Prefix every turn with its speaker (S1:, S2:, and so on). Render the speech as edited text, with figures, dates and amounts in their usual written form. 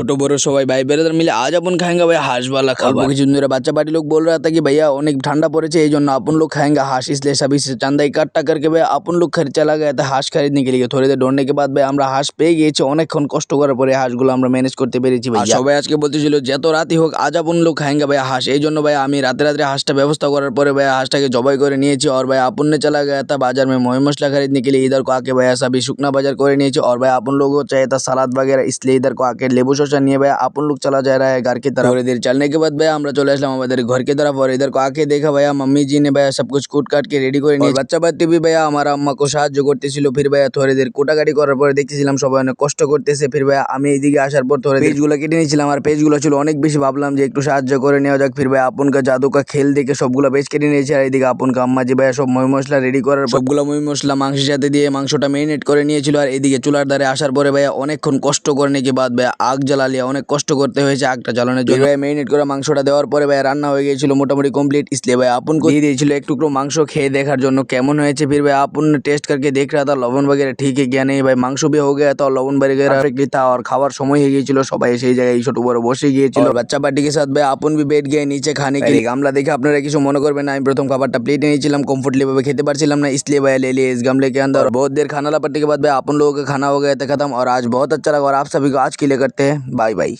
S1: छोटो बड़ो सबाई भाई ब्रदर मिले आज अपन खाएंगे भाई हाঁস वाला खाবার। कुछ दिन धরে बच्चा पार्टी लोग बोल रहा था कि भैया अनेक ठंडा पड़े এই জন্য अपन लोग खाएंगे हाঁस, इसलिए सभी से चंदा इकट्ठा करके भाई अपन लोग चला गया था हाঁস खरीदने के लिए। थोड़ी देर ढूंढने के बाद ভাই আমরা হাঁস পেয়ে গিয়েছি, অনেকক্ষণ কষ্ট করার পরে হাঁসগুলো আমরা ম্যানেজ করতে পেরেছি ভাই। সবাই আজকে বলতেছিল যত রাতই হোক আজ अपन लोग खाएंगे ভাই হাঁস, এই জন্য ভাই আমি রাতে রাতে হাঁসটা ব্যবস্থা করার পরে ভাই হাঁসটাকে জবাই করে নিয়েছি। और भाई अपन ने चला गया था बाजार में मोई मसला खरीदने के लिए। इधर को आके भाई सभी शुकना बाजार করে নিয়েছি। और भाई अपन लोगों को चाहिए था सलाद वगैरह, इसलिए इधर को आके लेबू शसा নিয়ে भाई अपन लोग चला जा रहा है घर की तरफ। थोड़ी देर चलने के बाद भाई আমরা চলে আসলাম আমাদের घर की तरफ। और इधर को आके देखा भैया मम्मी जी ने भैया सब कुछ कूट काट के रेडी করে নিয়েছে। বাচ্চা বাচ্চা भी भैया हमारा अम्मा को সাহায্য করতেছিল। फिर भैया थोड़ी देर কোটাকাটি করার পরে দেখতেছিলাম সবাই অনেক কষ্ট করতেছে। फिर भैया আমি এইদিকে আসার পর थोड़ी পেজগুলো কেটে নিয়েছিলাম। আর পেজগুলো ছিল অনেক বেশি, ভাবলাম যে একটু সাহায্য করে নেওয়া যাক। फिर भैया আপন का जादू का खेल দেখে সবগুলো পেজ কেটে নিয়েছি। আর এইদিকে আপন का আম্মা জি ভাইয়া সব মই মশলা রেডি করার পর সবগুলো মই মশলা মাংসের সাথে দিয়ে মাংসটা মেরিনেট করে নিয়েছিল। আর এইদিকে চুলার ধারে আসার পরে ভাইয়া অনেকক্ষণ কষ্ট করে নাকি বাদ ভাইয়া আগ জ্বালালিয়া অনেক কষ্ট করতে হয়েছে আগটা জ্বালানোর জন্য। ভাইয়া মেরিনেট করা মাংসটা দেওয়ার পরে ভাইয়া রান্না হয়ে গিয়েছিল মোটামুটি কমপ্লিট, इसलिए भाई अपन को দিয়ে দিয়েছিল এক টুকরো মাংস খেয়ে দেখার জন্য কেমন হয়েছে। फिर भाई अपन टेस्ट करके देख रहा था लवण वगैरह ठीक है क्या नहीं। भाई মাংস भी हो गया था और लवण वगैरह परफेक्टली था। और খাওয়ার সময় হয়ে গিয়েছিল, সবাই সেই জায়গায় ছোট বড় বসে গিয়েছিল। বাচ্চা পার্টি के साथ भाई अपन भी बैठ गए नीचे खाने के लिए। গামলা দেখে আপনারা কিছু মনে করবেন না, আমি প্রথম খাবারটা প্লেটে নিয়েছিলাম, কমফোর্টলি ভাবে খেতে পারছিলাম না, इसलिए भाई ले लिए इस गमले के अंदर। बहुत देर खाना ला पट्टी के बाद भाई अपन लोगों का खाना हो गया था खत्म। और आज बहुत अच्छा लगा और आप सभी को आज के लिए करते हैं बाय बाय।